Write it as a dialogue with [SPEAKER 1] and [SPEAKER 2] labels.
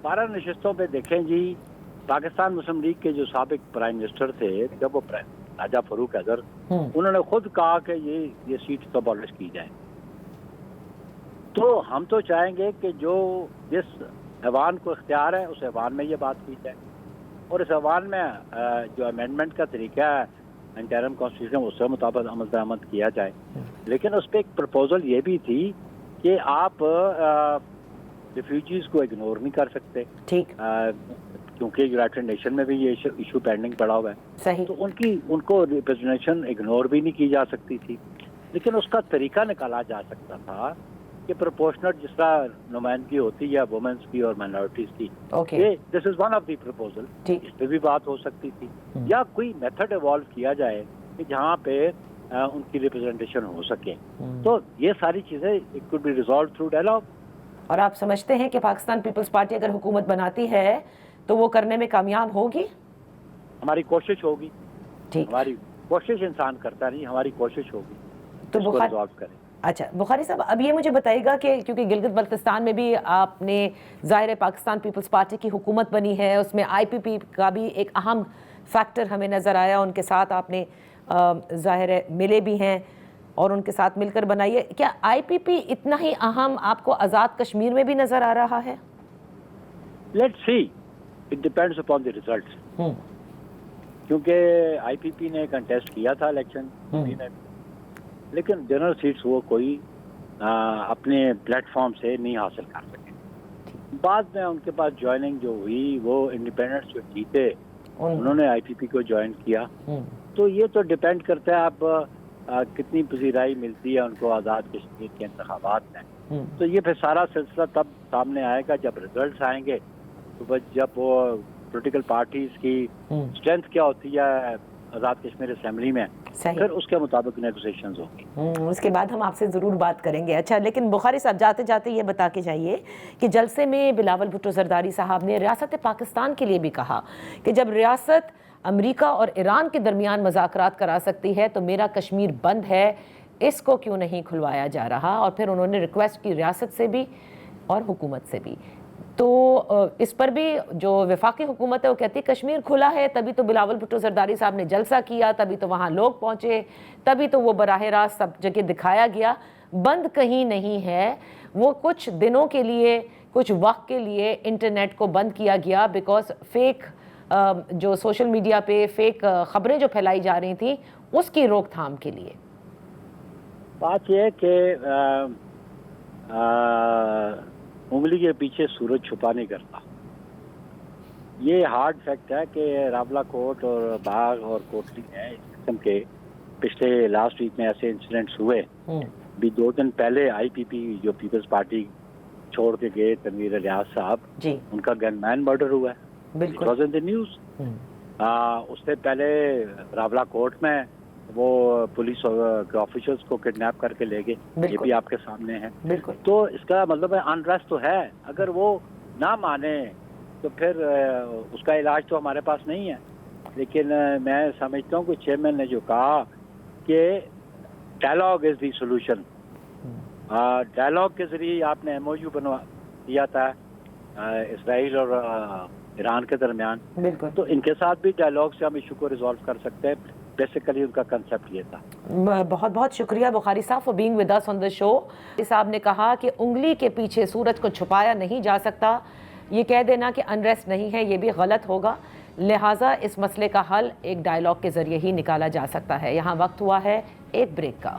[SPEAKER 1] 12 نشستوں پہ دیکھیں جی، پاکستان مسلم لیگ کے جو سابق پرائم منسٹر تھے، جب وہ راجہ فاروق حیدر، انہوں نے خود کہا کہ یہ سیٹ تو ابالش کی جائے. تو ہم تو چاہیں گے کہ جو جس ایوان کو اختیار ہے اس ایوان میں یہ بات کی جائے، اور اس ایوان میں جو امینڈمنٹ کا طریقہ ہے انٹرم کانسٹیٹیوشن اس کے مطابق عمل درآمد کیا جائے. لیکن اس پہ ایک پرپوزل یہ بھی تھی کہ آپ ریفیوجیز کو اگنور نہیں کر سکتے،
[SPEAKER 2] ٹھیک،
[SPEAKER 1] کیونکہ یونائٹڈ نیشن میں بھی یہ ایشو پینڈنگ پڑا ہوا ہے.
[SPEAKER 2] صحیح.
[SPEAKER 1] تو ان کو ریپرزنٹیشن اگنور بھی نہیں کی جا سکتی تھی، لیکن اس کا طریقہ نکالا جا سکتا تھا کہ پرپورشنٹ جس طرح نمائندگی ہوتی ہے وومنس کی اور مائنورٹیز کی، this is one of the proposal, اس پہ بھی بات ہو سکتی تھی. یا کوئی میتھڈ ایوالو کیا جائے کہ جہاں پہ ان کی ریپرزنٹیشن ہو سکے. تو یہ ساری چیزیں it could be resolved through dialogue.
[SPEAKER 2] اور آپ سمجھتے ہیں کہ پاکستان پیپلز پارٹی اگر حکومت بناتی ہے تو وہ کرنے میں کامیاب ہوگی؟
[SPEAKER 1] ہماری کوشش ہوگی.
[SPEAKER 2] ٹھیک،
[SPEAKER 1] ہماری کوشش انسان کرتا نہیں، ہماری کوشش ہوگی
[SPEAKER 2] تو اچھا بخاری صاحب، اب یہ مجھے بتائیے گا کہ کیونکہ گلگت بلتستان میں بھی آپ نے ظاہر ہے پاکستان پیپلز پارٹی کی حکومت بنی ہے، اس میں آئی پی پی کا بھی ایک اہم فیکٹر ہمیں نظر آیا، ان کے ساتھ آپ نے ظاہر ہے ملے بھی ہیں اور ان کے ساتھ مل کر بنائیے. کیا آئی پی پی اتنا ہی اہم آپ کو آزاد کشمیر میں بھی نظر آ رہا ہے؟
[SPEAKER 1] Let's see, it depends upon the results. کیونکہ آئی پی پی نے کنٹیسٹ کیا تھا الیکشن میں، لیکن جنرل سیٹس وہ کوئی اپنے پلیٹ فارم سے نہیں حاصل کر سکے. بعد میں ان کے پاس جوائننگ جو ہوئی، وہ انڈیپینڈنس جو جیتے انہوں نے آئی پی پی کو جوائن کیا. تو یہ تو ڈیپینڈ کرتا ہے اب کتنی پذیرائی ملتی ہے ان کو آزاد کشمیر کے انتخابات میں. تو یہ پھر سارا سلسلہ تب سامنے آئے گا جب ریزلٹس آئیں گے. تو جب وہ پولیٹیکل پارٹیز کی اسٹرینتھ کیا ہوتی ہے آزاد کشمیر اسمبلی میں، پھر اس کے مطابق نیگوسیشنز ہوگی.
[SPEAKER 2] اس کے بعد ہم آپ سے ضرور بات کریں گے. اچھا، لیکن بخاری صاحب جاتے جاتے یہ بتا کے جائیے کہ جلسے میں بلاول بھٹو زرداری صاحب نے ریاست پاکستان کے لیے بھی کہا کہ جب ریاست امریکہ اور ایران کے درمیان مذاکرات کرا سکتی ہے تو میرا کشمیر بند ہے، اس کو کیوں نہیں کھلوایا جا رہا. اور پھر انہوں نے ریکویسٹ کی ریاست سے بھی اور حکومت سے بھی. تو اس پر بھی جو وفاقی حکومت ہے وہ کہتی ہے کشمیر کھلا ہے، تبھی تو بلاول بھٹو زرداری صاحب نے جلسہ کیا، تبھی تو وہاں لوگ پہنچے، تبھی تو وہ براہ راست سب جگہ دکھایا گیا. بند کہیں نہیں ہے، وہ کچھ دنوں کے لیے، کچھ وقت کے لیے انٹرنیٹ کو بند کیا گیا بیکاز فیک جو سوشل میڈیا پہ فیک خبریں جو پھیلائی جا رہی تھیں اس کی روک تھام کے لیے.
[SPEAKER 1] بات یہ ہے کہ انگلی کے پیچھے سورج چھپا نہیں کرتا. یہ ہارڈ فیکٹ ہے کہ راولا کوٹ اور باغ اور کوٹلی میں اس قسم کے پچھلے لاسٹ ویک میں ایسے انسیڈنٹس ہوئے. بھی 2 دن پہلے آئی پی پی جو پیپلز پارٹی چھوڑ کے گئے تنویر الیاس صاحب، ان کا گن مین مرڈر ہوا ہے. It was in the news. اس سے پہلے راولا کوٹ میں وہ پولیس کے آفیسرز کو کڈنیپ کر کے لے گئے، یہ بھی آپ کے سامنے ہے. تو اس کا مطلب ہے انریسٹ تو ہے. اگر وہ نہ مانے تو پھر اس کا علاج تو ہمارے پاس نہیں ہے. لیکن میں سمجھتا ہوں کہ چیئرمین نے جو کہا کہ dialogue is the solution, dialogue کے ذریعے آپ نے ایم او یو بنوا دیا تھا اسرائیل اور ایران کے درمیان، تو ان کے ساتھ بھی ڈائلاگ سے ہم ایشو کو ریزالو کر سکتے ہیں. بیسیکلی ان کا کنسیپٹ یہ تھا.
[SPEAKER 2] بہت بہت شکریہ بخاری صاحب فار بینگ ود اس آن دا شو. صاحب نے کہا کہ انگلی کے پیچھے سورج کو چھپایا نہیں جا سکتا. یہ کہہ دینا کہ انریسٹ نہیں ہے یہ بھی غلط ہوگا، لہٰذا اس مسئلے کا حل ایک ڈائلاگ کے ذریعے ہی نکالا جا سکتا ہے. یہاں وقت ہوا ہے ایک بریک کا.